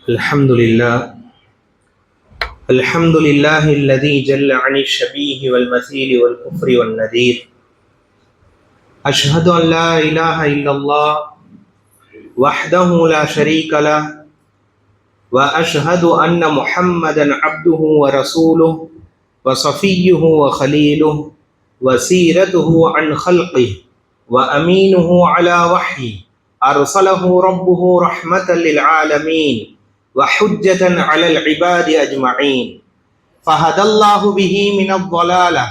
الحمد لله الحمد لله الذي جل عن الشبيه والمثيل والكفر والنذير. أشهد أن لا إله إلا الله وحده لا شريك له، وأشهد أن محمدا عبده ورسوله وصفيه وخليله وسيرته عن خلقه وأمينه على وحيه، أرسله ربه رحمة للعالمين وحجة على العباد أجمعين، فهدى الله به من الضلالة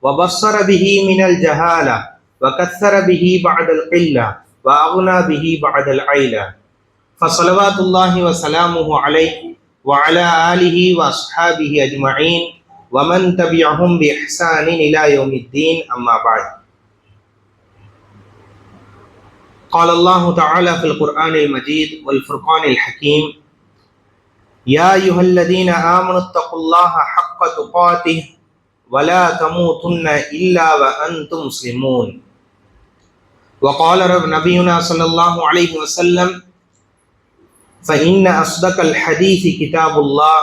وبصر به من الجهالة وكثر به بعد القلة وأغنى به بعد العيلة، فصلوات الله وسلامه عليه وعلى آله وأصحابه أجمعين ومن تبعهم بإحسان إلى يوم الدين. أما بعد، قال الله تعالى في القرآن المجيد والفرقان الحكيم: يا أيها الذين آمنوا اتقوا الله حق تقاته ولا تموتن إلا وأنتم مسلمون. وقال نبينا صلى الله عليه وسلم: فإن أصدق الحديث كتاب الله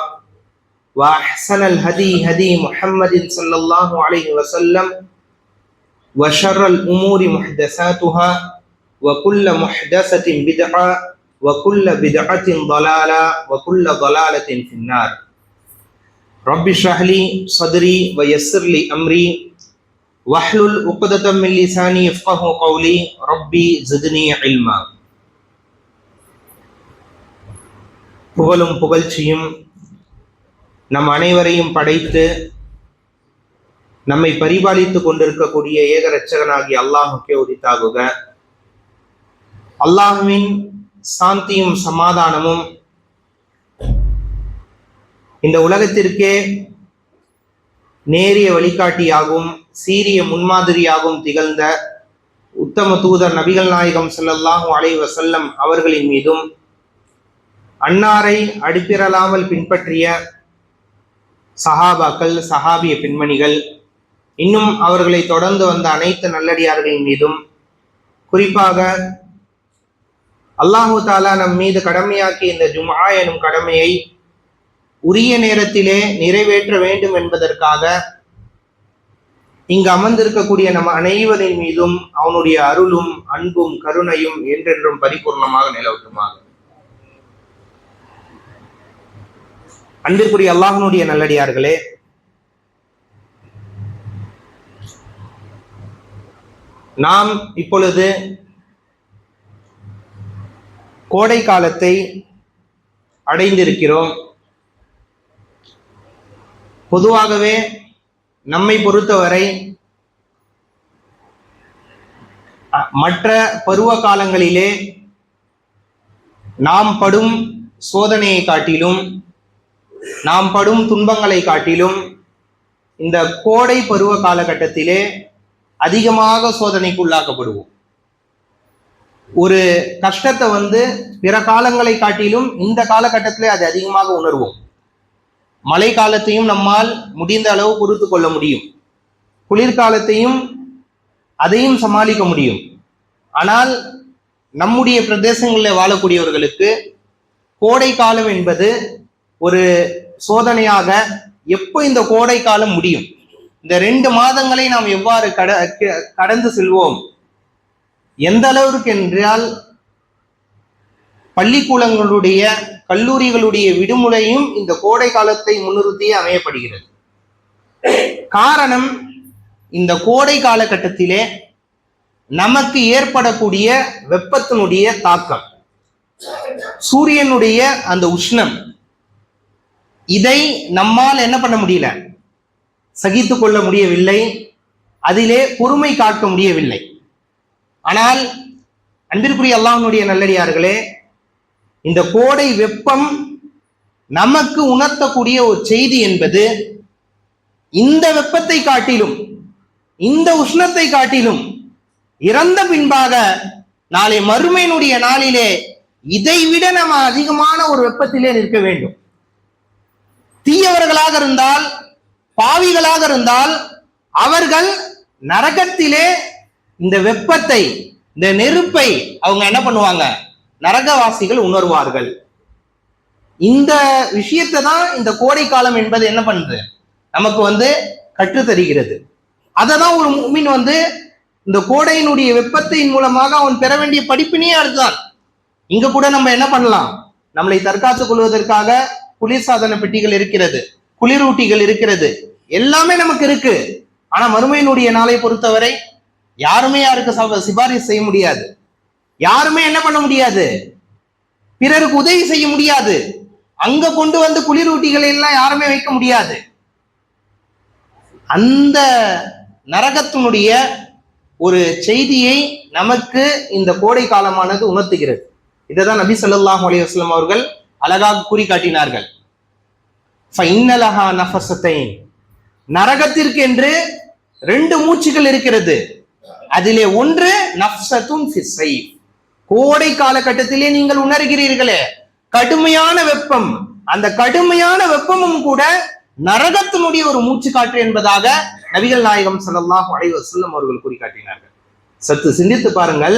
وأحسن الهدي هدي محمد صلى الله عليه وسلم وشر الأمور محدثاتها وكل محدثة بدعة وكل بدعة ضلالة وكل ضلالة في النار. رب اشرح لي صدري ويسر لي أمري واحلل عقدة من لساني يفقهوا قولي ربي زدني علما. புகழும் புகழ்ச்சியும் நம் அனைவரையும் படைத்து நம்மை பரிபாலித்துக் கொண்டிருக்கக்கூடிய ஏக இரட்சகனாகிய அல்லாஹுக்கே உரித்தாகுக. அல்லாஹுவின் சாந்தியும் சமாதானமும் இந்த உலகத்திற்கே நேரிய வழிகாட்டியாகவும் சீரிய முன்மாதிரியாகவும் திகழ்ந்த உத்தம தூதர் நபிகள் நாயகம் ஸல்லல்லாஹு அலைஹி வஸல்லம் அவர்களின் மீதும், அன்னாரை அடிப்பிறலாமல் பின்பற்றிய சஹாபாக்கள், சஹாபிய பெண்மணிகள், இன்னும் அவர்களை தொடர்ந்து வந்த அனைத்து நல்லடியார்களின் மீதும், குறிப்பாக அல்லாஹு தாலா நம் மீது கடமையாக்கிய இந்த ஜும்ஆ எனும் கடமையை உரிய நேரத்திலே நிறைவேற்ற வேண்டும் என்பதற்காக இங்கு அமர்ந்திருக்கக்கூடிய நம் அனைவரின் மீதும் அவனுடைய அருளும் அன்பும் கருணையும் என்றென்றும் பரிபூர்ணமாக நிலவட்டுமாக. அன்பிற்குரிய அல்லாஹ்வினுடைய நல்லடியார்களே, நாம் இப்பொழுது கோடை காலத்தை அடைந்திருக்கிறோம். பொதுவாகவே நம்மை பொறுத்தவரை மற்ற பருவ காலங்களிலே நாம் படும் சோதனையை காட்டிலும், நாம் படும் துன்பங்களை காட்டிலும் இந்த கோடை பருவ காலகட்டத்திலே அதிகமாக சோதனைக்கு உள்ளாக்கப்படுவோம். ஒரு கஷ்டத்தை பிற காலங்களை காட்டிலும் இந்த காலகட்டத்திலே அது அதிகமாக உணர்வோம். மழை காலத்தையும் நம்மால் முடிந்த அளவு பொறுத்து கொள்ள முடியும், குளிர்காலத்தையும் அதையும் சமாளிக்க முடியும். ஆனால் நம்முடைய பிரதேசங்களில் வாழக்கூடியவர்களுக்கு கோடை காலம் என்பது ஒரு சோதனையாக, எப்போ இந்த கோடை காலம் முடியும், இந்த 2 மாதங்களை நாம் எவ்வாறு கடந்து செல்வோம், எந்த அளவிற்கு என்றால் பள்ளிக்கூடங்களுடைய கல்லூரிகளுடைய விடுமுறையும் இந்த கோடை காலத்தை முன்னிறுத்தியே அமையப்படுகிறது. காரணம், இந்த கோடை காலகட்டத்திலே நமக்கு ஏற்படக்கூடிய வெப்பத்தினுடைய தாக்கம், சூரியனுடைய அந்த உஷ்ணம், இதை நம்மால் என்ன பண்ண முடியல, சகித்து கொள்ள முடியவில்லை, அதிலே பொறுமை காக்க முடியவில்லை. ஆனால் அன்பிற்குரிய அல்லாஹ்வினுடைய நல்லடியார்களே, இந்த கோடை வெப்பம் நமக்கு உணர்த்தக்கூடிய ஒரு செய்தி என்பது, இந்த வெப்பத்தை காட்டிலும், இந்த உஷ்ணத்தை காட்டிலும் இறந்த பின்பாக நாளை மறுமையினுடைய நாளிலே இதைவிட நம்ம அதிகமான ஒரு வெப்பத்திலே நிற்க வேண்டும். தீயவர்களாக இருந்தால், பாவிகளாக இருந்தால், அவர்கள் நரகத்திலே இந்த வெப்பத்தை, இந்த நெருப்பை அவங்க என்ன பண்ணுவாங்க, நரகவாசிகள் உணர்வார்கள். இந்த விஷயத்தை தான் இந்த கோடை காலம் என்பது என்ன பண்ணுது, நமக்கு கற்றுத்தருகிறது. அதை தான் ஒரு முஃமின் இந்த கோடையினுடைய வெப்பத்தின் மூலமாக அவன் பெற வேண்டிய படிப்பினே அதுதான். இங்க கூட நம்ம என்ன பண்ணலாம், நம்மளை தற்காத்துக் கொள்வதற்காக குளிர்சாதன பெட்டிகள் இருக்கிறது, குளிரூட்டிகள் இருக்கிறது, எல்லாமே நமக்கு இருக்கு. ஆனா மறுமையினுடைய நாளை பொறுத்தவரை யாருமே யாருக்கு சிபாரிசு செய்ய முடியாது, யாருமே என்ன பண்ண முடியாது, பிறருக்கு உதவி செய்ய முடியாது. அங்க கொண்டு குளிரூட்டிகளை எல்லாம் யாருமே வைக்க முடியாது. அந்த நரகத்தினுடைய ஒரு செய்தியை நமக்கு இந்த கோடை காலமானது உணர்த்துகிறது. இதைதான் நபி ஸல்லல்லாஹு அலைஹி வஸல்லம் அவர்கள் அழகாக கூறி காட்டினார்கள். ஃபஇன்னலஹா நஃபஸத்தைன், நரகத்திற்கு என்று 2 மூச்சுகள் இருக்கிறது. அதிலே ஒன்று நஃப்ஸத்துன் ஃபிஸ்ஸைஃப், கோடை காலகட்டத்திலே நீங்கள் உணர்கிறீர்களே கடுமையான வெப்பம், அந்த கடுமையான வெப்பமும் கூட நரகத்தினுடைய ஒரு மூச்சு காற்று என்பதாக நபிகள் நாயகம் ஸல்லல்லாஹு அலைஹி வஸல்லம் அவர்கள் கூறி காட்டினார்கள். சற்று சிந்தித்து பாருங்கள்,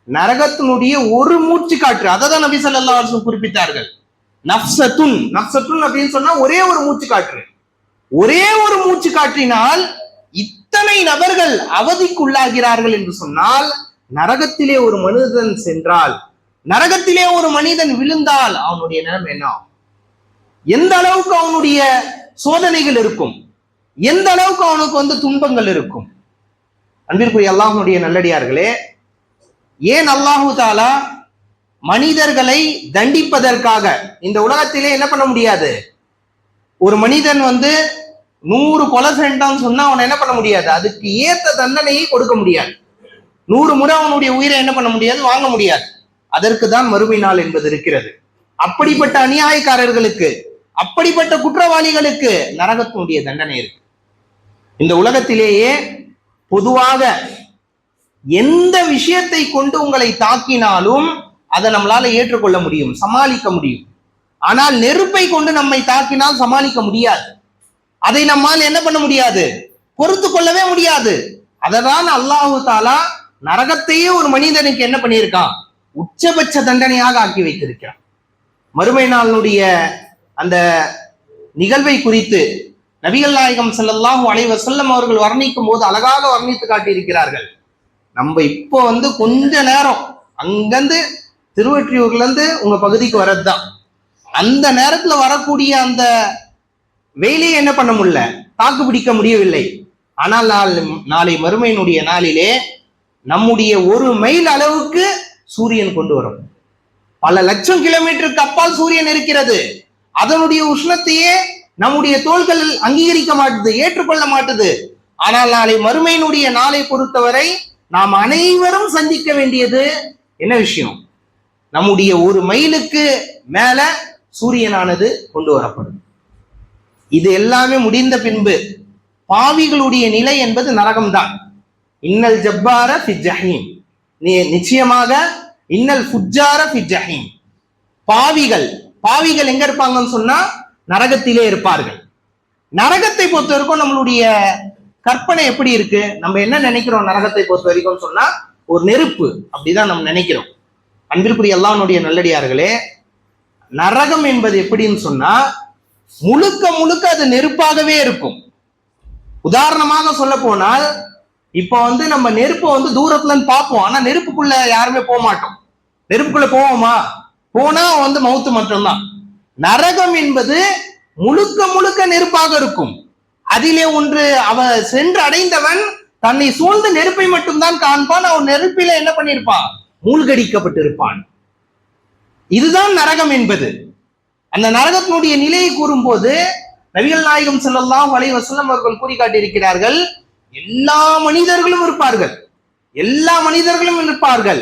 நரகத்தினுடைய ஒரு மூச்சு காற்று, அதை தான் நபி ஸல்லல்லாஹு அலைஹி வஸல்லம் குறிப்பிட்டார்கள். நஃப்ஸத்துன், நஃப்ஸத்துன் அப்படின்னு சொன்னா ஒரே ஒரு மூச்சு காற்று, ஒரே ஒரு மூச்சு காற்றினால் இத்தனை நபர்கள் அவதிக்குள்ளாகிறார்கள் என்று சொன்னால், நரகத்திலே ஒரு மனிதன் சென்றால், நரகத்திலே ஒரு மனிதன் விழுந்தால் அவனுடைய நிலைமை என்ன ஆகும், எந்த அளவுக்கு அவனுடைய சோதனைகள் இருக்கும், எந்த அளவுக்கு அவனுக்கு துன்பங்கள் இருக்கும். அன்பிற்குரிய அல்லாஹ்வுடைய நல்லடியார்களே, ஏன் அல்லாஹு தாலா மனிதர்களை தண்டிப்பதற்காக இந்த உலகத்திலே என்ன பண்ண முடியாது, ஒரு மனிதன் 100 கொலை செஞ்சான்னு சொன்னா அவனை என்ன பண்ண முடியாது, அதுக்கு ஏத்த தண்டனையை கொடுக்க முடியாது. 100 முறை அவனுடைய உயிரை என்ன பண்ண முடியாது, வாங்க முடியாது. அதற்கு தான் மறுமை நாள் என்பது இருக்கிறது. அப்படிப்பட்ட அநியாயக்காரர்களுக்கு, அப்படிப்பட்ட குற்றவாளிகளுக்கு நரகத்தினுடைய தண்டனை இருக்கு. இந்த உலகத்திலேயே பொதுவாக எந்த விஷயத்தை கொண்டு உங்களை தாக்கினாலும் அதை நம்மளால ஏற்றுக்கொள்ள முடியும், சமாளிக்க முடியும். ஆனால் நெருப்பை கொண்டு நம்மை தாக்கினால் சமாளிக்க முடியாது, அதை நம்மால் என்ன பண்ண முடியாது, பொறுத்து கொள்ளவே முடியாது. அததான் அல்லாஹு தாலா நரகத்தையே ஒரு மனிதனுக்கு என்ன பண்ணியிருக்கான், உச்சபட்ச தண்டனையாக ஆக்கி வைத்திருக்கிறான். மறுமை நாளுடைய அந்த நிகழ்வை குறித்து நபிகள் நாயகம் ஸல்லல்லாஹு அலைஹி வஸல்லம் அவர்கள் வர்ணிக்கும் போது அழகாக வர்ணித்து காட்டியிருக்கிறார்கள். நம்ம இப்போ கொஞ்ச நேரம் அங்கிருந்து திருவொற்றியூர்ல இருந்து உங்க பகுதிக்கு வர்றதுதான், அந்த நேரத்துல வரக்கூடிய அந்த வெயிலையே என்ன பண்ண முடியல, தாக்கு பிடிக்க முடியவில்லை. ஆனால் நாளை மறுமையினுடைய நாளிலே நம்முடைய 1 மைல் அளவுக்கு சூரியன் கொண்டு வரும். பல லட்சம் கிலோமீட்டருக்கு அப்பால் சூரியன் இருக்கிறது. அதனுடைய உஷ்ணத்தையே நம்முடைய தோள்கள் அங்கீகரிக்க மாட்டுது, ஏற்றுக்கொள்ள மாட்டுது. ஆனால் நாளை மறுமையினுடைய நாளை பொறுத்தவரை நாம் அனைவரும் சந்திக்க வேண்டியது என்ன விஷயம், நம்முடைய 1 மைலுக்கு மேல சூரியனானது கொண்டு வரப்படும். இது எல்லாமே முடிந்த பின்பு பாவிகளுடைய நிலை என்பது நரகம்தான். இன்னல் ஜப்பார ஃபி ஜஹீம், நிச்சயமாக இன்னல் ஃபுஜ்ஜார ஃபி ஜஹீம், பாவிகள் எங்க இருப்பாங்கன்னு சொன்னா நரகத்திலே இருப்பார்கள். நரகத்தை பொறுத்த வரைக்கும் நம்மளுடைய கற்பனை எப்படி இருக்கு, நம்ம என்ன நினைக்கிறோம் நரகத்தை பொறுத்த வரைக்கும் சொன்னா ஒரு நெருப்பு, அப்படிதான் நம்ம நினைக்கிறோம். அன்பிற்குரிய அல்லாஹ்வுடைய நல்லடியார்களே, நரகம் என்பது எப்படின்னு சொன்னா முழுக்க முழுக்க அது நெருப்பாகவே இருக்கும். உதாரணமாக சொல்ல போனால், இப்ப நம்ம நெருப்பை தூரத்துல இருந்து பார்ப்போம், ஆனா நெருப்புக்குள்ள யாருமே போக மாட்டோம். நெருப்புக்குள்ள போவோமா, போனா மவுத்து மட்டும்தான். நரகம் என்பது முழுக்க முழுக்க நெருப்பாக இருக்கும். அதிலே ஒன்று, அவன் சென்று அடைந்தவன் தன்னை சூழ்ந்த நெருப்பை மட்டும்தான் காண்பான். அவன் நெருப்பில என்ன பண்ணியிருப்பான், மூழ்கடிக்கப்பட்டிருப்பான். இதுதான் நரகம் என்பது. அந்த நரகத்தினுடைய நிலையை கூறும்போது நபிகள் நாயகம் ஸல்லல்லாஹு அலைஹி வஸல்லம் அவர்கள் கூறி காட்டியிருக்கிறார்கள், எல்லா மனிதர்களும் இருப்பார்கள், எல்லா மனிதர்களும் இருப்பார்கள்,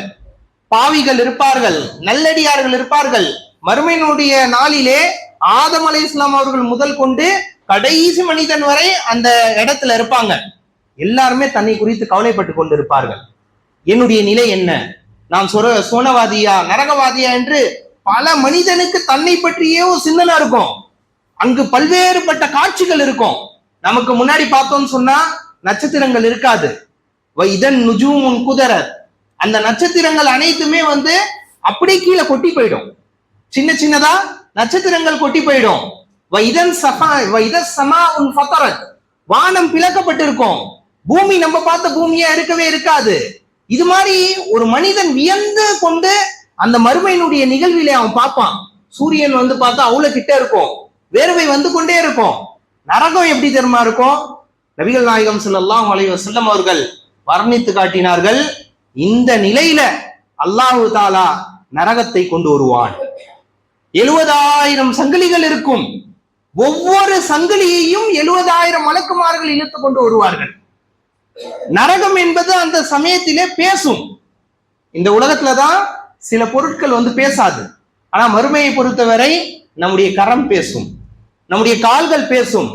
பாவிகள் இருப்பார்கள், நல்லடியார்கள் இருப்பார்கள். மறுமையினுடைய நாளிலே ஆதம் அலைஹிஸ்ஸலாம் அவர்கள் முதல் கொண்டு கடைசி மனிதன் வரை அந்த இடத்துல இருப்பாங்க. எல்லாருமே தன்னை குறித்து கவலைப்பட்டு கொண்டு இருப்பார்கள். என்னுடைய நிலை என்ன, நான் சோனவாதியா நரகவாதியா என்று பல மனிதனுக்கு தன்னை பற்றியே ஒரு சிந்தனை இருக்கும். அங்கு பல்வேறுபட்ட காட்சிகள் இருக்கும். நமக்கு முன்னாடி பார்த்தோம்னு சொன்னா நட்சத்திரங்கள் இருக்காது. இதன் நுஜூமுன் குதரத், அந்த நட்சத்திரங்கள் அனைத்துமே அப்படியே கீழே கொட்டி போயிடும். சின்ன சின்னதா நட்சத்திரங்கள் கொட்டி போயிடும். வானம் பிளக்கப்பட்டிருக்கும். பூமி நம்ம பார்த்த பூமியா இருக்கவே இருக்காது. இது மாதிரி ஒரு மனிதன் வியந்து கொண்டு அந்த மறுமையினுடைய நிகழ்விலே அவன் பார்ப்பான். சூரியன் வந்து பார்த்தா அவ்வளவு கிட்ட இருக்கும், வேர்வை வந்து கொண்டே இருக்கும். நரகம் எப்படி தெரியுமா இருக்கும்? நபிகள் நாயகம் ஸல்லல்லாஹு அலைஹி வஸல்லம் அவர்கள் வர்ணித்து காட்டினார்கள். இந்த நிலையில அல்லாஹு தாலா நரகத்தை கொண்டு வருவான். 70,000 சங்கிலிகள் இருக்கும். ஒவ்வொரு சங்கிலியையும் 70,000 மலக்குமார்கள் இழுத்து கொண்டு வருவார்கள். நரகம் என்பது அந்த சமயத்திலே பேசும். இந்த உலகத்துலதான் சில பொருட்கள் வந்து பேசாது. ஆனா மறுமையை பொறுத்தவரை நம்முடைய கரம் பேசும், நம்முடைய கால்கள் பேசும்,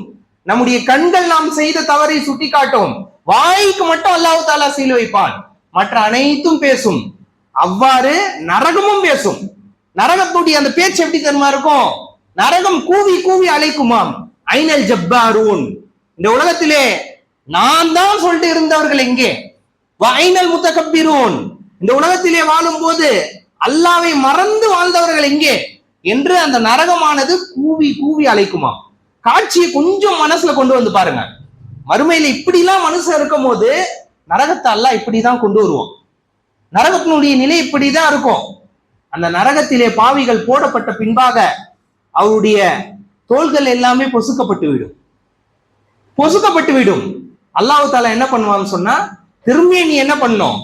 நம்முடைய கண்கள் நாம் செய்த தவறை சுட்டி காட்டும். வாய்க்கு மட்டும் அல்லாஹ் தாலா சீல் வைப்பான், மற்ற அனைத்தும் பேசும். அவ்வாறு நரகமும் பேசும். நரகத்துடைய அந்த பேச்சு எப்படி தெரியுமா இருக்கும்? நரகம் கூவி கூவி அழைக்குமாம், ஐனல் ஜப்பாரூன், இந்த உலகத்திலே நான் தான் சொல்லிட்டு இருந்தவர்கள் எங்கே? ஐனல் முத்தகப்பிரூன், இந்த உலகத்திலே வாழும் போது அல்லாவை மறந்து வாழ்ந்தவர்கள் எங்கே என்று அந்த நரகமானது கூவி கூவி அழைக்குமாம். காட்சியை கொஞ்சம் மனசுல கொண்டு வந்து பாருங்க. மறுமையில இப்படிலாம் மனுஷன் இருக்கும் போது நரகத்தை அல்லாஹ் இப்படிதான் கொண்டு வருவோம். நரகத்தினுடைய நிலை இப்படிதான் இருக்கும். அந்த நரகத்திலே பாவிகள் போடப்பட்ட பின்பாக அவருடைய தோள்கள் எல்லாமே பொசுக்கப்பட்டு விடும். அல்லாஹ் தாலா என்ன பண்ணுவான்னு சொன்னா, திரும்பிய நீ என்ன பண்ணும்,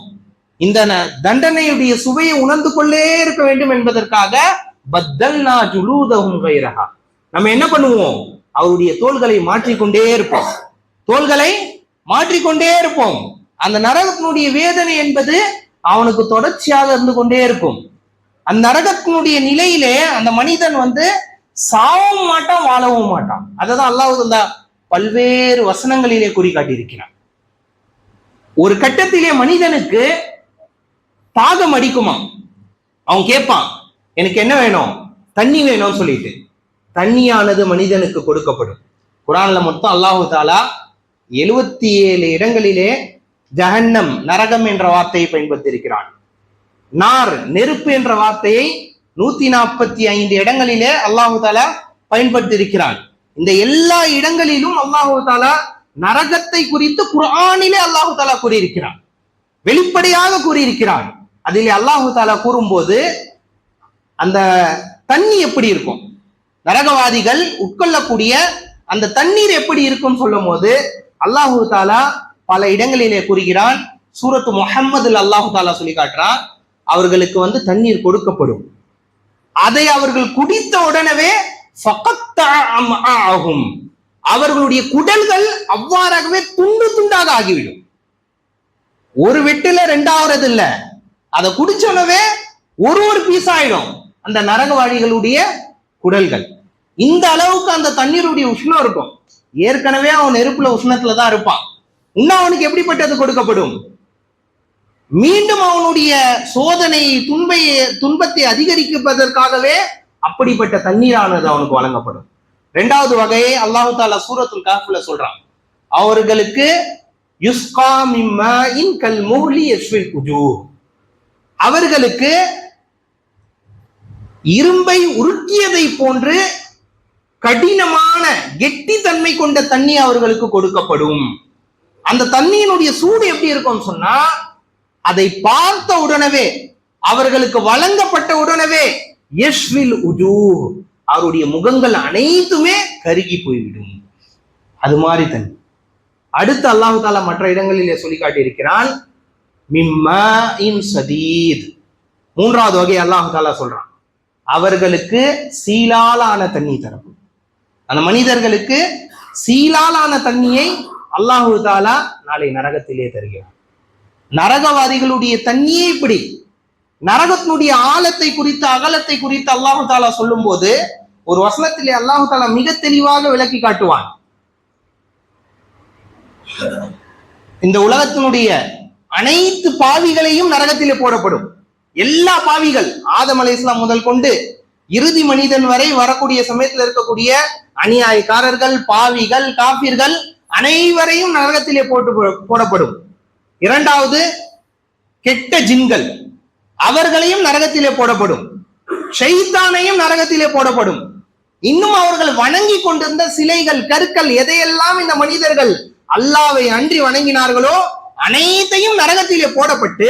இந்த தண்டனையுடைய சுவையை உணர்ந்து கொள்ளே இருக்க வேண்டும் என்பதற்காக பத்தல்னா ஜுலூதஹும் கைரஹா, நம்ம என்ன பண்ணுவோம், அவருடைய தோள்களை மாற்றிக்கொண்டே இருப்போம். அந்த நரகத்தினுடைய வேதனை என்பது அவனுக்கு தொடர்ச்சியாக இருந்து கொண்டே இருக்கும். அந்த நரகத்தினுடைய நிலையிலே அந்த மனிதன் வந்து சாவும் மாட்டான், வாழவும் மாட்டான். அததான் அல்லாஹ் பல்வேறு வசனங்களிலே குறி காட்டியிருக்கிறான். ஒரு கட்டத்திலே மனிதனுக்கு தாகம் அடிக்குமா, அவன் கேட்பான், எனக்கு என்ன வேணும், தண்ணி வேணும்னு சொல்லிட்டு. தண்ணியானது மனிதனுக்கு கொடுக்கப்படும். குர்ஆன்ல மொத்தம் அல்லாஹு தாலா 77 இடங்களிலே ஜஹன்னம் நரகம் என்ற வார்த்தையை பயன்படுத்தி இருக்கிறான். நார் நெருப்பு என்ற வார்த்தையை 145 இடங்களிலே அல்லாஹு தாலா பயன்படுத்தி இருக்கிறான். இந்த எல்லா இடங்களிலும் அல்லாஹு தாலா நரகத்தை குறித்து குர்ஆனிலே அல்லாஹு தாலா கூறியிருக்கிறான், வெளிப்படையாக கூறியிருக்கிறான். அதிலே அல்லாஹு தாலா கூறும்போது அந்த தண்ணி எப்படி இருக்கும், நரகவாதிகள் உட்கொள்ளக்கூடிய அந்த தண்ணீர் எப்படி இருக்கும் சொல்லும் போது அல்லாஹு தாலா பல இடங்களிலே கூறுகிறான். சூரத்து முஹம்மதுல அல்லாஹு தாலா சொல்லி காட்டுறான், அவர்களுக்கு வந்து தண்ணீர் கொடுக்கப்படும். அதை அவர்கள் குடித்த உடனே அவர்களுடைய குடல்கள் அவ்வாறாகவே துண்டு துண்டாக ஆகிவிடும். ஒரு வெட்டுல 2வது இல்ல, அதை குடிச்சோனவே ஒரு பீஸ் ஆயிடும் அந்த நரகவாதிகளுடைய குடல்கள். இந்த அளவுக்கு அந்த தண்ணீருடைய உஷ்ணம் இருக்கும். ஏற்கனவே அவன் நெருப்புல உஷ்ணத்துலதான் இருப்பான். இன்னும் அவனுக்கு எப்படிப்பட்டது கொடுக்கப்படும்? மீண்டும் அவனுடைய சோதனை துன்பத்தை அதிகரிப்பதற்காகவே அப்படிப்பட்ட தண்ணீரானது அவனுக்கு வழங்கப்படும். 2வது வகையை அல்லாஹு தாலா சூரத்துல் கஹ்ஃப்ல சொல்றான், அவர்களுக்கு யுஸ்கா மின் மாஇன் கல் முஹ்லி யஸ்வில் உஜூஹ், அவர்களுக்கு இரும்பை உருக்கியதை போன்று கடினமான கெட்டித்தன்மை கொண்ட தண்ணி அவர்களுக்கு கொடுக்கப்படும். அந்த தண்ணியினுடைய சூடு எப்படி இருக்கும் சொன்னா, அதை பார்த்த உடனே, அவர்களுக்கு வழங்கப்பட்ட உடனே யஸ்வில் உஜூஹ், அவருடைய முகங்கள் அனைத்துமே கருகி போய்விடும். அது மாதிரி தண்ணி. அடுத்து அல்லாஹு தாலா மற்ற இடங்களிலே சொல்லி காட்டியிருக்கிறான், மிம்மாஇன் சதீத், 3வது வகை அல்லாஹு தாலா சொல்றான், அவர்களுக்கு சீலாலான தண்ணி தரப்படும். அந்த மனிதர்களுக்கு சீலாலான தண்ணியை அல்லாஹு தாலா நாளை நரகத்திலே தருகிறார். நரகவாதிகளுடைய தண்ணியே இப்படி. நரகத்தினுடைய ஆழத்தை குறித்து அகலத்தை குறித்து அல்லாஹு தாலா சொல்லும் போது ஒரு வசனத்திலே அல்லாஹு தாலா மிக தெளிவாக விளக்கி காட்டுவான். இந்த உலகத்தினுடைய அனைத்து பாவிகளையும் நரகத்திலே போடப்படும். எல்லா பாவிகள், ஆதம் அலைஹிஸ்ஸலாம் முதல் கொண்டு இறுதி மனிதன் வரை வரக்கூடிய சமயத்தில் இருக்கக்கூடிய அநியாயக்காரர்கள், பாவிகள், காபிர்கள் அனைவரையும் நரகத்திலே போடப்படும். 2வது கெட்ட ஜின்கள், அவர்களையும் நரகத்திலே போடப்படும். ஷைத்தானையும் நரகத்திலே போடப்படும். இன்னும் அவர்கள் வணங்கி கொண்டிருந்த சிலைகள், கற்கள், எதையெல்லாம் இந்த மனிதர்கள் அல்லாவை அன்றி வணங்கினார்களோ அனைத்தையும் நரகத்திலே போடப்பட்டு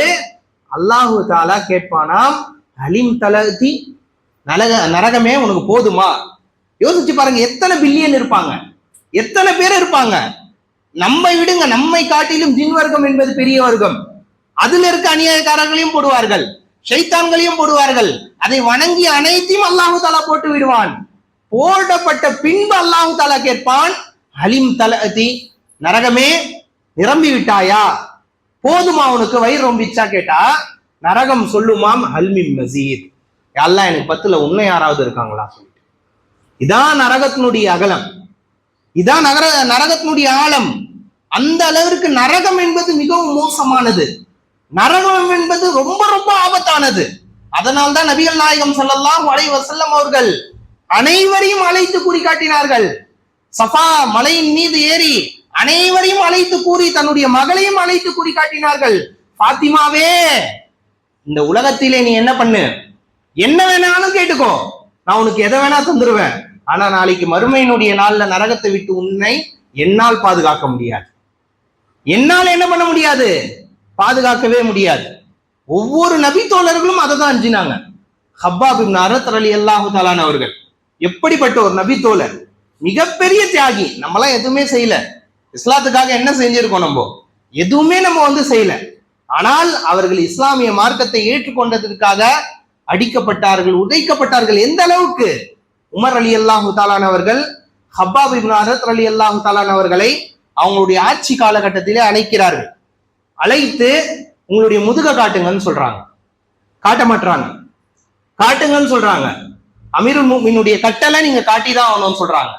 அல்லாஹு தாலா கேட்பானாம், அலிம் தலதி, நரகமே உனக்கு போதுமா? யோசிச்சு பாருங்க, எத்தனை பில்லியன் இருப்பாங்க, எத்தனை பேர் இருப்பாங்க. நம்மை விடுங்க, நம்மை காட்டிலும் ஜின் வர்க்கம் என்பது பெரிய வர்க்கம். அதுல இருக்க அநியாயக்காரர்களையும் போடுவார்கள், ஷைத்தான்களையும் போடுவார்கள். அதை வணங்கி அனைத்தையும் அல்லாஹு தாலா போட்டு விடுவான். போடப்பட்ட பின்பு அல்லாஹு தாலா கேட்பான், அலிம் தலதி, நரகமே நிரம்பி விட்டாயா, போதுமா உனக்கு, வயிறு ரொம்பிச்சா கேட்டா நரகம் சொல்லுமாம், அல்மின் மசீத், அல்லாஹ் எனக்கு 10ல உன்னை யாராவது இருக்காங்களா சொல்லிட்டு. இதான் நரகத்தினுடைய அகலம், இதான் நரகத்தினுடைய ஆழம். அந்த அளவிற்கு நரகம் என்பது மிகவும் மோசமானது, நரகம் என்பது ரொம்ப ரொம்ப ஆபத்தானது. அதனால்தான் நபிகள் நாயகம் ஸல்லல்லாஹு அலைஹி வஸல்லம் அவர்கள் அனைவரையும் அழைத்து கூறி காட்டினார்கள். சஃபா மலையின் மீது ஏறி அனைவரையும் அழைத்து கூறி, தன்னுடைய மகளையும் அழைத்து கூறி காட்டினார்கள். பாத்திமாவே, இந்த உலகத்திலே நீ என்ன பண்ணு, என்ன வேணாலும் கேட்டுக்கோ, நான் உனக்கு எதை வேணா தந்துருவேன். ஆனா நாளைக்கு மறுமையினுடைய நாள்ல நரகத்தை விட்டு உன்னை என்னால் பாதுகாக்க முடியாது, என்னால் என்ன பண்ண முடியாது, பாதுகாக்கவே முடியாது. ஒவ்வொரு நபி தோழர்களும் அதை தான் அஞ்சினாங்க. ஹப்பாப் இப்னு அரத் ரலியல்லாஹு தஆலா அவர்கள் எப்படிப்பட்ட ஒரு நபி தோழர், மிகப்பெரிய தியாகி. நம்மளாம் எதுவுமே செய்யல, இஸ்லாத்துக்காக என்ன செஞ்சிருக்கோம், நம்ம எதுவுமே நம்ம செய்யல. ஆனால் அவர்கள் இஸ்லாமிய மார்க்கத்தை ஏற்றுக்கொண்டதற்காக அடிக்கப்பட்டார்கள், உதைக்கப்பட்டார்கள். எந்த அளவுக்கு? உமர் ரலியல்லாஹு தஆலா அவர்கள் ஹப்பாப் இப்னு அரத் ரலியல்லாஹு தஆலா அவர்களை அவங்களுடைய ஆட்சி காலகட்டத்திலே அழைக்கிறார்கள். அழைத்து உங்களுடைய முதுக காட்டுங்கன்னு சொல்றாங்க. காட்ட மாட்டாங்க, காட்டுங்கன்னு சொல்றாங்க. அமீருல் முஃமினுடைய கட்டளை நீங்க காட்டிதான் ஆகணும்னு சொல்றாங்க.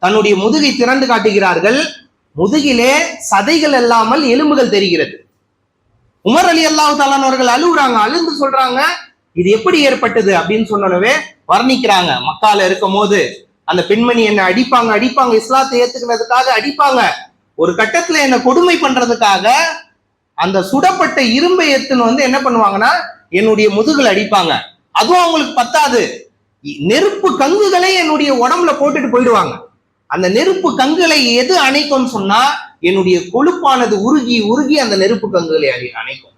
தன்னுடைய முதுகை திறந்து காட்டுகிறார்கள். முதுகிலே சதைகள் இல்லாமல் எலும்புகள் தெரிகிறது. உமர் ரலியல்லாஹு தஆலா அவர்கள் அழுகுறாங்க, அழுந்து சொல்றாங்க, இது எப்படி ஏற்பட்டது அப்படின்னு சொன்னவே வர்ணிக்கிறாங்க. மக்கால இருக்கும் போது அந்த பெண்மணி என்ன அடிப்பாங்க, இஸ்லாத்தை ஏத்துக்கிறதுக்காக அடிப்பாங்க. ஒரு கட்டத்துல என்ன கொடுமை பண்றதுக்காக அந்த சுடப்பட்ட இரும்பை எத்துன்னு என்ன பண்ணுவாங்கன்னா என்னுடைய முதுகுல அடிப்பாங்க. அதுவும் அவங்களுக்கு பத்தாது, நெருப்பு கங்குகளை என்னுடைய உடம்புல போட்டுட்டு போயிடுவாங்க. அந்த நெருப்பு கங்குகளை எது அணைக்கும்னு சொன்னா என்னுடைய கொழுப்பானது உருகி உருகி அந்த நெருப்பு கங்குகளை அணைக்கும்.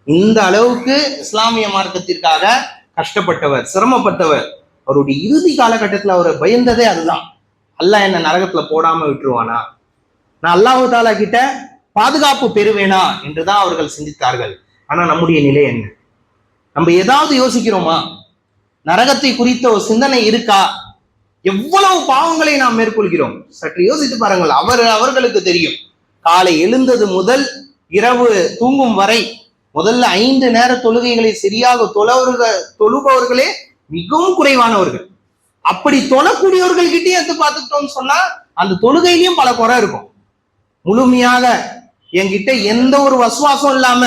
இந்த அளவுக்கு இஸ்லாமிய மார்க்கத்திற்காக கஷ்டப்பட்டவர், சிரமப்பட்டவர். அவருடைய இறுதி காலகட்டத்துல அவர் பயந்ததே அதுதான், அல்லாஹ் என்ன நரகத்துல போடாம விட்டுருவானா, நான் அல்லாஹு தாலா கிட்ட பாதுகாப்பு பெறுவேனா என்றுதான் அவர்கள் சிந்தித்தார்கள். ஆனா நம்முடைய நிலை என்ன? நம்ம ஏதாவது யோசிக்கிறோமா? நரகத்தை குறித்த ஒரு சிந்தனை இருக்கா? எவ்வளவு பாவங்களை நாம் மேற்கொள்கிறோம் சற்று யோசித்து பாருங்கள். அவர்களுக்கு தெரியும், காலை எழுந்தது முதல் இரவு தூங்கும் வரை முதல்ல 5 நேர தொழுகைகளை சரியாக தொழுபவர்களே மிகவும் குறைவானவர்கள். அப்படி தொழக்கூடியவர்கள் கிட்டே எடுத்து பார்த்துக்கிட்டோம்னு சொன்னா அந்த தொழுகையிலையும் பல குறை இருக்கும். முழுமையாக என்கிட்ட எந்த ஒரு வசுவாசம் இல்லாம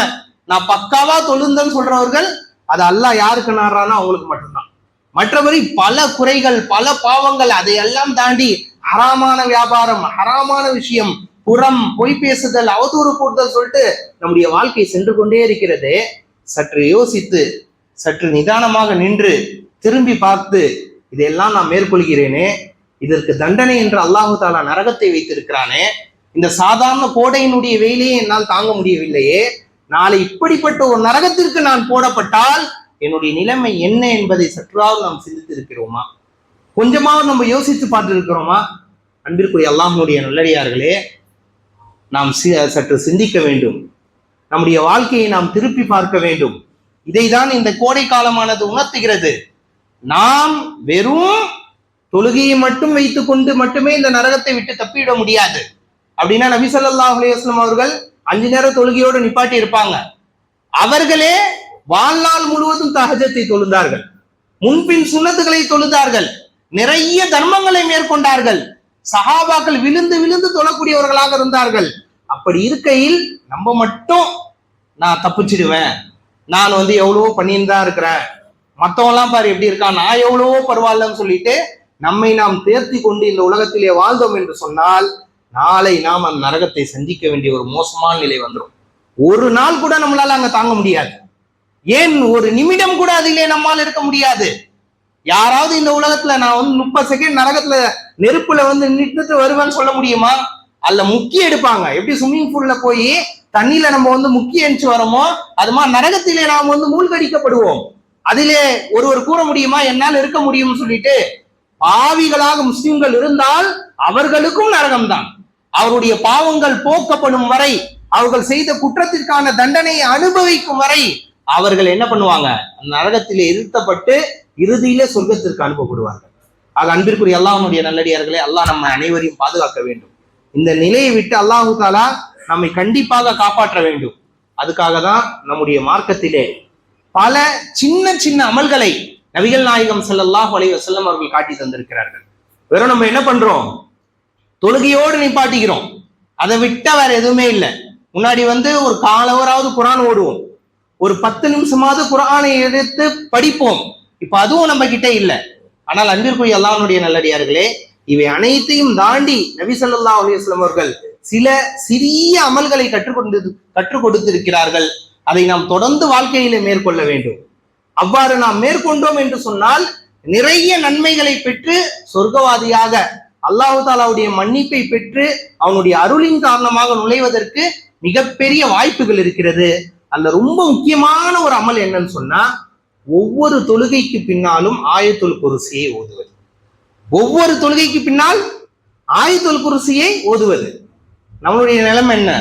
நான் பக்காவா தொழுந்தேன்னு சொல்றவர்கள் அது அல்லாஹ் யாருக்கு நாடுறானோ அவங்களுக்கு மட்டும்தான். மற்றபடி பல குறைகள், பல பாவங்கள், அதையெல்லாம் தாண்டி ஹராமான வியாபாரம், ஹராமான விஷயம், புறம், பொய் பேசுதல், அவதூறு போடுதல் சொல்லிட்டு நம்முடைய வாழ்க்கை சென்று கொண்டே இருக்கிறது. சற்று யோசித்து, சற்று நிதானமாக நின்று திரும்பி பார்த்து, இதையெல்லாம் நான் மேற்கொள்கிறேனே, இதற்கு தண்டனை என்று அல்லாஹு தாலா நரகத்தை வைத்திருக்கிறானே, இந்த சாதாரண கோடையினுடைய வெயிலையே என்னால் தாங்க முடியவில்லையே, நாளை இப்படிப்பட்ட ஒரு நரகத்திற்கு நான் போடப்பட்டால் என்னுடைய நிலைமை என்ன என்பதை சற்றாவது நாம் சிந்தித்து இருக்கிறோமா? கொஞ்சமாவது நம்ம யோசித்து பார்த்து இருக்கிறோமா? அன்பிற்குரிய அல்லாஹ்வுடைய நல்லடியார்களே, நாம் சற்று சிந்திக்க வேண்டும். நம்முடைய வாழ்க்கையை நாம் திருப்பி பார்க்க வேண்டும். இதைதான் இந்த கோடை காலமானது உணர்த்துகிறது. நாம் வெறும் தொழுகையை மட்டும் வைத்துக் கொண்டு மட்டுமே இந்த நரகத்தை விட்டு தப்பிவிட முடியாது. அப்படின்னா நபி ஸல்லல்லாஹு அலைஹி வஸல்லம் அவர்கள் 5 நேர தொழுகையோடு நிப்பாட்டி இருப்பாங்க. அவர்களே வாழ்நாள் முழுவதும் தஹஜ்ஜத்தை தொழுந்தார்கள், முன்பின் சுன்னத்துகளை தொழுதார்கள், நிறைய தர்மங்களை மேற்கொண்டார்கள். சஹாபாக்கள் விழுந்து விழுந்து தொழக்கூடியவர்களாக இருந்தார்கள். அப்படி இருக்கையில் நம்ம மட்டும் நான் தப்பிச்சிடுவேன், நான் எவ்வளவோ பண்ணின்னு தான் இருக்கிறேன், மற்றவங்க எல்லாம் பாரு எப்படி இருக்கான், நான் எவ்வளவோ பரவாயில்லன்னு சொல்லிட்டு நம்மை நாம் தேர்த்தி கொண்டு இந்த உலகத்திலே வாழ்ந்தோம் என்று சொன்னால் நாளை நாம் அந்த நரகத்தை சந்திக்க வேண்டிய ஒரு மோசமான நிலை வந்துடும். ஒரு நாள் கூட நம்மளால அங்க தாங்க முடியாது. ஏன் ஒரு நிமிடம் கூட அதிலே நம்மால் இருக்க முடியாது. யாராவது இந்த உலகத்துல நான் வந்து 30 செகண்ட் நரகத்துல நெருப்புல வந்து நின்றுட்டு வருவேன்னு சொல்ல முடியுமா? அல்ல முக்கி எடுப்பாங்க. எப்படி ஸ்விம்மிங் பூல்ல போய் தண்ணியில நம்ம வந்து முக்கி அணிச்சு வரோமோ அது மாதிரி நரகத்திலே நாம் வந்து மூழ்கடிக்கப்படுவோம். அதிலே ஒருவர் கூற முடியுமா என்னால் இருக்க முடியும்னு சொல்லிட்டு? பாவிகளாக முஸ்லிம்கள் இருந்தால் அவர்களுக்கும் நரகம்தான். அவருடைய பாவங்கள் போக்கப்படும் வரை, அவர்கள் செய்த குற்றத்திற்கான தண்டனையை அனுபவிக்கும் வரை அவர்கள் என்ன பண்ணுவாங்க? நரகத்திலே இருத்தப்பட்டு இறுதியிலே சொர்க்கத்திற்கு அனுப்பப்படுவார்கள். ஆக அன்பிற்குரிய அல்லாஹ்வுடைய நல்லடியார்களே, அல்லாஹ் நம்ம அனைவரையும் பாதுகாக்க வேண்டும். இந்த நிலையை விட்டு அல்லாஹு தாலா நம்மை கண்டிப்பாக காப்பாற்ற வேண்டும். அதுக்காக தான் நம்முடைய மார்க்கத்திலே பல சின்ன சின்ன அமல்களை நபிகள் நாயகம் ஸல்லல்லாஹு அலைஹி வஸல்லம் அவர்கள் காட்டி தந்திருக்கிறார்கள். வெறும் நம்ம என்ன பண்றோம்? தொழுகையோடு நிப்பாட்டிக்கிறோம். அதை விட்டா வேற எதுவுமே இல்லை. முன்னாடி வந்து ஒரு காலவராவது குரான் ஓடுவோம், ஒரு 10 நிமிஷமாவது குரானை எடுத்து படிப்போம். இப்ப அதுவும் நம்ம கிட்ட இல்லை. ஆனால் அன்பிற்குரிய அல்லாஹ்வுடைய நல்லடியார்களே, இவை அனைத்தையும் தாண்டி நபி ஸல்லல்லாஹு அலைஹி வஸல்லம் அவர்கள் சில சிறிய அமல்களை கற்றுக் கொடுத்திருக்கிறார்கள். அதை நாம் தொடர்ந்து வாழ்க்கையிலே மேற்கொள்ள வேண்டும். அவ்வாறு நாம் மேற்கொண்டோம் என்று சொன்னால் நிறைய நன்மைகளை பெற்று சொர்க்கவாதியாக அல்லாஹு தாலாவுடைய மன்னிப்பை பெற்று அவனுடைய அருளின் காரணமாக நுழைவதற்கு மிகப்பெரிய வாய்ப்புகள் இருக்கிறது. அதுல ரொம்ப முக்கியமான ஒரு அமல் என்னன்னு சொன்னா, ஒவ்வொரு தொழுகைக்கு பின்னாலும் ஆயத்துல் குர்சியை ஓதுவது. ஒவ்வொரு தொழுகைக்கு பின்னால் ஆயத்துல் குர்சியை ஓதுவது. நம்மளுடைய நிலைமை என்ன?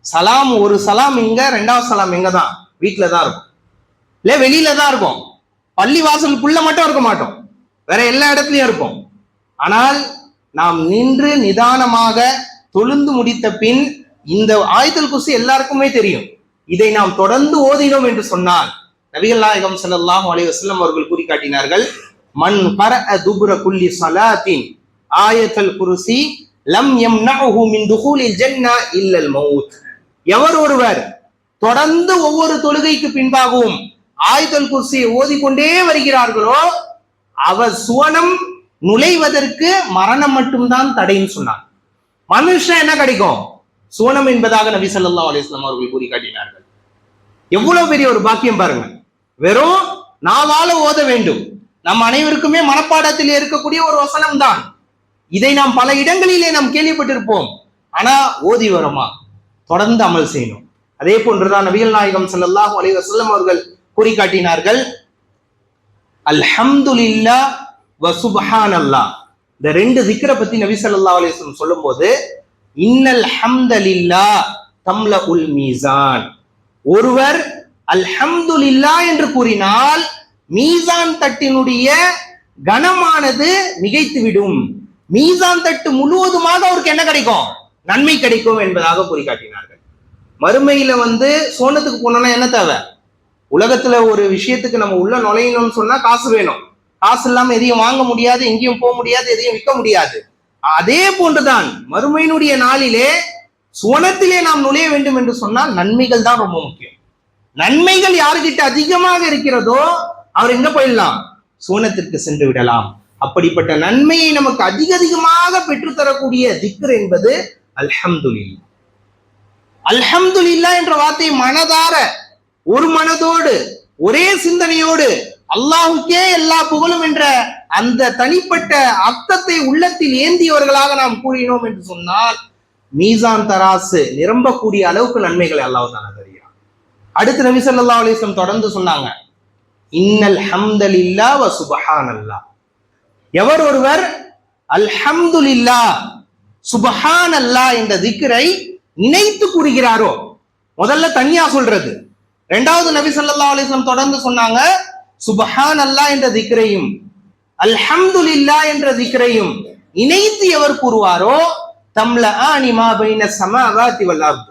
சலாம், ஒரு சலாம் இங்க, 2வது சலாம் எங்க தான்? வீட்டுல தான் இருக்கும், இல்ல வெளியில தான் இருக்கும். பள்ளி வாசலுக்குள்ள மட்டும் இருக்க மாட்டோம், வேற எல்லா இடத்துலயும் இருப்போம். ஆனால் நாம் நின்று நிதானமாக தொழுந்து முடித்த பின் இந்த ஆயத்துல் குர்சி எல்லாருக்குமே தெரியும். இதை நாம் தொடர்ந்து ஓதினோம் என்று சொன்னால் நபிகள் நாயகம் ஸல்லல்லாஹு அலைஹி வஸல்லம் அவர்கள் கூறி காட்டினார்கள், மன் கரஅ துப்ர குல்லி ஸலாத்தின் ஆயத்துல் குர்சி லம் யம்னஹு மின் துஹூலில் ஜன்னah இல்லல் மௌத். எவர் ஒருவர் தொடர்ந்து ஒவ்வொரு தொழுகைக்கு பின்பாகவும் ஆயத்துல் குர்சியை ஓதிக்கொண்டே வருகிறார்களோ அவர் சுவனம் நுழைவதற்கு மரணம் மட்டும்தான் தடைன்னு சொன்னார். மனுஷன் என்ன கிடைக்கும்? சுவனம் என்பதாக நபி ஸல்லல்லாஹு அலைஹி வஸல்லம் அவர்கள் கூறி காட்டினார்கள். எவ்வளவு பெரிய ஒரு பாக்கியம் பாருங்க. வெறும் நாவால ஓத வேண்டும். நம் அனைவருக்குமே மனப்பாடத்தில் இருக்கக்கூடிய ஒரு வசனம் தான். இதை நாம் பல இடங்களிலே நாம் கேள்விப்பட்டிருப்போம். ஆனா ஓதி வரோமா? தொடர்ந்து அமல் செய்யணும். அதே போன்றுதான் நபிகள் நாயகம் ஸல்லல்லாஹு அலைஹி வஸல்லம் அவர்கள் கூறி காட்டினார்கள், அல்ஹம்துலில்லாஹ் வ சுப்ஹானல்லாஹ். இந்த 2 திக்ரை பத்தி நபி ஸல்லல்லாஹு அலைஹி வஸல்லம் சொல்லும்போது, இன்னல் ஹம்தலில்லாஹ் தம்லஉல் மீசான். ஒருவர் அல்ஹம்துலில்லாஹ் என்று கூறினால் மீசான் தட்டினுடைய கனமானது மிகைத்துவிடும். மீசான் தட்டு முழுவதுமாக அவருக்கு என்ன கிடைக்கும்? நன்மை கிடைக்கும் என்பதாக கூறி காட்டினார்கள். மறுமையில வந்து சோனத்துக்கு போனோம்னா என்ன தேவை? உலகத்துல ஒரு விஷயத்துக்கு நம்ம உள்ள நுழையணும்னு சொன்னா காசு வேணும். காசு இல்லாம எதையும் வாங்க முடியாது, எங்கேயும் போக முடியாது, எதையும் விற்க முடியாது. அதே போன்றுதான் மறுமையினுடைய நாளிலே சுவனத்திலே நாம் நுழைய வேண்டும் என்று சொன்னால் நன்மைகள் தான் ரொம்ப முக்கியம். நன்மைகள் யாருக்கிட்ட அதிகமாக இருக்கிறதோ அவர் எங்க போயிடலாம்? சுவனத்திற்கு சென்று விடலாம். அப்படிப்பட்ட நன்மையை நமக்கு அதிகமாக பெற்றுத்தரக்கூடிய திக்ர் என்பது அல்ஹம்துலில்லாஹ். அல்ஹம்துலில்லாஹ் என்ற வார்த்தை மனதார, ஒரு மனதோடு, ஒரே சிந்தனையோடு அல்லாஹுக்கே எல்லா புகழும் என்ற அந்த தனிப்பட்ட அர்த்தத்தை உள்ளத்தில் ஏந்தியவர்களாக நாம் கூறினோம் என்று சொன்னால் மீசான் தராசு நிரம்பக்கூடிய அளவுக்கு நன்மைகளை அல்லாஹ் தான் தருகிறான். அடுத்து நபி ஸல்லல்லாஹு அலைஹி வஸல்லம் தொடர்ந்து சொன்னாங்க, இன்னல் ஹம்தலில்லாஹ் வ சுப்ஹானல்லாஹ். எவர் ஒருவர் அல்ஹம்துலில்லாஹ் சுப்ஹானல்லாஹ் என்ற திக்ரை நினைத்து கூறுகிறாரோ, முதல்ல தனியா சொல்றது. 2வது நபி ஸல்லல்லாஹு அலைஹி வஸல்லம் தொடர்ந்து சொன்னாங்க, சுப்ஹானல்லாஹ் என்ற திக்ரையும் அல்ஹம்துலில்லாஹ் என்ற திக்ரையும் இணைத்து எவர் கூறுவாரோ தம்லஆனி மா பைன ஸமாவாதி வல் அர்த்.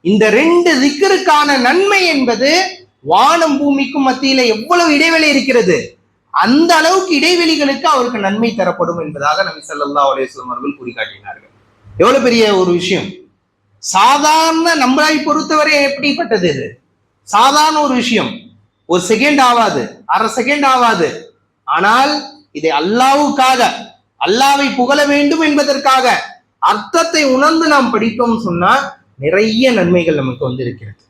இந்த 2 திக்ருக்கான நன்மை என்பது வானம் பூமிக்கும் மத்தியில எவ்வளவு இடைவெளி இருக்கிறது, அந்த அளவுக்கு இடைவெளிகளுக்கு அவருக்கு நன்மை தரப்படும் என்பதாக நபி ஸல்லல்லாஹு அலைஹி வஸல்லம் அவர்கள் கூறி காட்டினார்கள். எவ்வளவு பெரிய ஒரு விஷயம். சாதாரண நம்மளை பொறுத்தவரை எப்படிப்பட்டது இது? சாதாரண ஒரு விஷயம், ஒரு செகண்ட் ஆகாது, அரை செகண்ட் ஆகாது. ஆனால் இதை அல்லாஹ்வுக்காக, அல்லாஹ்வை புகழ வேண்டும் என்பதற்காக அர்த்தத்தை உணர்ந்து நாம் படித்தோம் சொன்னா நிறைய நன்மைகள் நமக்கு வந்து இருக்கிறது.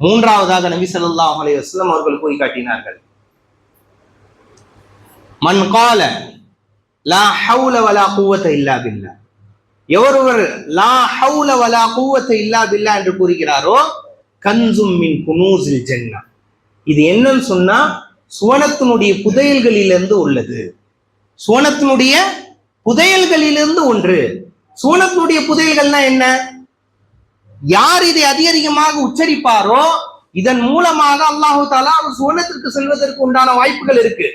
3வதாக நபி ஸல்லல்லாஹு அலைஹி வஸல்லம் அவர்கள் கூறி காட்டினார்கள், மன் கால லா ஹவுல வலா குவத்த இல்லா பில்லா, எவரொருவர் லா ஹவுல வலா குவத்த இல்லா பில்லா என்று கூறுகிறாரோ கன்சும் மின் குனூஸில் ஜன்னah, இது என்னன்னு சொன்னா சுவனத்தினுடைய புதையல்களிலிருந்து உள்ளது. சுவனத்தினுடைய புதையல்களிலிருந்து ஒன்று. சுவனத்தினுடைய புதையல்கள்னா என்ன? யார் இதை அதிகமாக உச்சரிப்பாரோ இதன் மூலமாக அல்லாஹு தஆலா சுவனத்திற்கு செல்வதற்கு உண்டான வாய்ப்புகள் இருக்கு.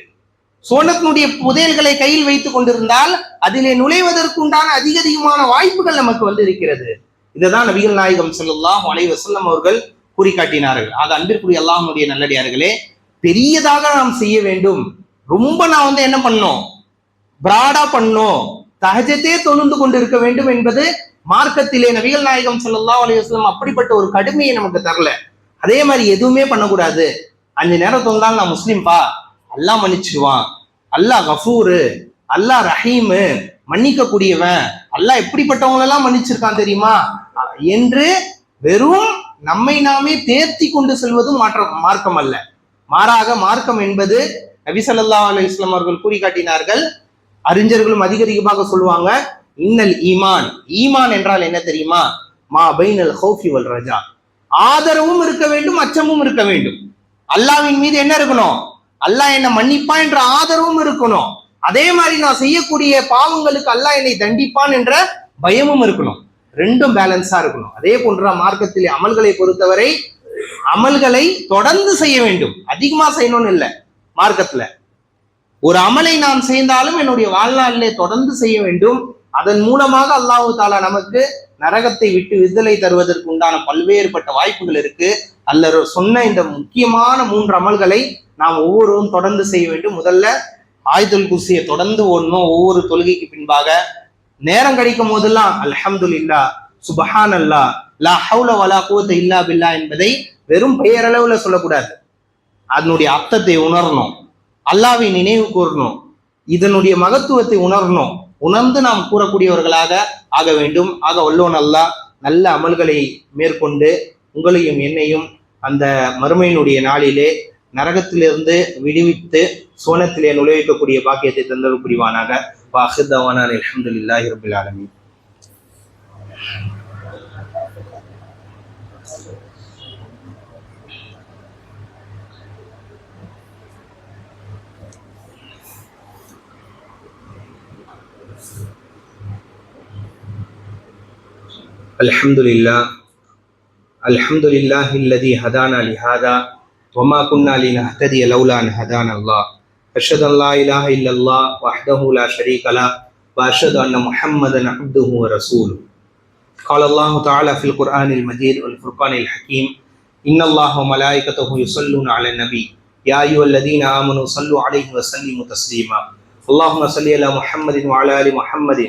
சுவனத்தினுடைய புதையல்களை கையில் வைத்துக் கொண்டிருந்தால் அதிலே நுழைவதற்கு உண்டான அதிகமான வாய்ப்புகள் நமக்கு இருக்கிறது. இதுதான் நபிகள் நாயகம் ஸல்லல்லாஹு அலைஹி வஸல்லம் அவர்கள் கூறி காட்டினார்கள். ஆக அன்பிற்குரிய அல்லாஹ்வுடைய நல்லடியார்களே, பெரியதாக நாம் செய்ய வேண்டும். ரொம்ப நான் என்ன பண்ணோம், பிராடா பண்ணோம், தஹஜ்ஜதே தொழுந்து கொண்டு இருக்க வேண்டும் என்பது மார்க்கத்திலே நபிகள் நாயகம் ஸல்லல்லாஹு அலைஹி வஸல்லம் அப்படிப்பட்ட ஒரு கடுமையை நமக்கு தரல. அதே மாதிரி எதுவுமே பண்ணக்கூடாது. 5 நேரம் தொழுந்தாலும் நான் முஸ்லிம்பா, அல்லாஹ் மன்னிச்சிடுவான், அல்லாஹ் கஃபூரு, அல்லாஹ் ரஹீமு, மன்னிக்க கூடியவன், அல்லாஹ் எப்படிப்பட்டவங்களெல்லாம் மன்னிச்சிருக்கான் தெரியுமா என்று வெறும் நம்மை நாமே தேர்த்தி கொண்டு செல்வதும் மார்க்கம் அல்ல. மாறாக மார்க்கம் என்பது நபி ஸல்லல்லாஹு அலைஹி வஸல்லம் அவர்கள் கூறி காட்டினார்கள். அறிஞர்களும் அதிகமாக சொல்லுவாங்க, இன்னல் ஈமான், ஈமான் என்றால் என்ன தெரியுமா, மா பைனல் ஹௌஃபி வல் ரஜா, ஆதரவும் இருக்க வேண்டும், அச்சமும் இருக்க வேண்டும். அல்லாஹ்வின் மீது என்ன இருக்கணும், அல்லாஹ் என்ன மன்னிப்பான் என்ற ஆதரவும் இருக்கணும். அதே மாதிரி நான் செய்யக்கூடிய பாவங்களுக்கு அல்லாஹ் என்னை தண்டிப்பான் என்ற பயமும் இருக்கணும். ரெண்டும் பேலன்ஸா இருக்கணும். அதே போன்ற மார்க்கத்திலே அமல்களை பொறுத்தவரை அமல்களை தொடர்ந்து செய்ய வேண்டும், அதிகமா செய்யணும்னு இல்லை. மார்க்கத்துல ஒரு அமலை நான் செய்தாலும் என்னுடைய வாழ்நாளிலே தொடர்ந்து செய்ய வேண்டும். அதன் மூலமாக அல்லாஹு தாலா நமக்கு நரகத்தை விட்டு விடுதலை தருவதற்கு உண்டான பல்வேறுபட்ட வாய்ப்புகள் இருக்கு. அல்லது சொன்ன இந்த முக்கியமான 3 அமல்களை நாம் ஒவ்வொருவரும் தொடர்ந்து செய்ய வேண்டும். முதல்ல ஆயத்துல் குர்சியை தொடர்ந்து ஓடணும். ஒவ்வொரு தொழுகைக்கு பின்பாக நேரம் கிடைக்கும் போதெல்லாம் அல்ஹம்துலில்லாஹ், சுப்ஹானல்லாஹ், லா ஹவுல வலா குவத்த இல்லா பில்லா என்பதை வெறும் பெயரளவுல சொல்லக்கூடாது. அதனுடைய அர்த்தத்தை உணரணும், அல்லாஹ்வை நினைவு கூறணும், இதனுடைய மகத்துவத்தை உணரணும். உணர்ந்து நாம் கூறக்கூடியவர்களாக ஆக வேண்டும். ஆக வல்லோன் அல்லாஹ் நல்ல அமல்களை மேற்கொண்டு உங்களையும் என்னையும் அந்த மறுமையினுடைய நாளிலே நரகத்திலிருந்து விடுவித்து சுவனத்திலே நுழைவிக்கக்கூடிய பாக்கியத்தை தந்தல் புரிவானாக. வாஹிர் தவானா அல்ஹம்துலில்லாஹி ரப்பில் ஆலமீன். அல்ஹம்துலில்லாஹி அல்லதி ஹதானா லிஹாதா வமா குன்னா லினஹ்ததிய லௌலா அன் ஹதானா அல்லாஹ். அஷ்ஹது அன் லா இலாஹா இல்லல்லாஹ் வஹ்தஹு லா ஷரீக லஹ் வ அஷ்ஹது அன்ன முஹம்மதன் அப்துஹு வ ரசூலுஹு. قال الله تعالى في القرآن المجيد والفرقان الحكيم إن الله وملائكته يصلون على النبي يا أيها الذين آمنوا صلوا عليه وسلموا تسليما. اللهم صل على محمد وعلى آل محمد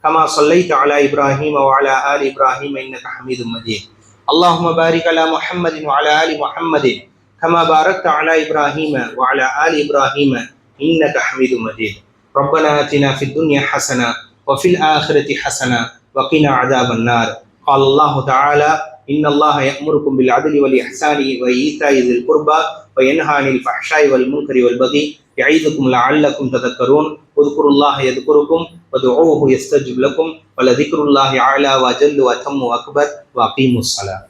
كما صليت على إبراهيم وعلى آل إبراهيم إنك حميد مجيد. اللهم بارك على محمد وعلى آل محمد كما باركت على إبراهيم وعلى آل إبراهيم إنك حميد مجيد. ربنا آتنا في الدنيا حسنة وفي الآخرة حسنة وقنا عذاب النار. قال الله تعالى إن الله يأمركم بالعدل والإحسان وإيتاء ذي القربى وينهى عن الفحشاء والمنكر والبغي يعظكم لعلكم تذكرون. اذكروا الله يذكركم وادعوه يستجب لكم ولذكر الله أعلى وأجل وأتم وأكبر وأقيموا الصلاة.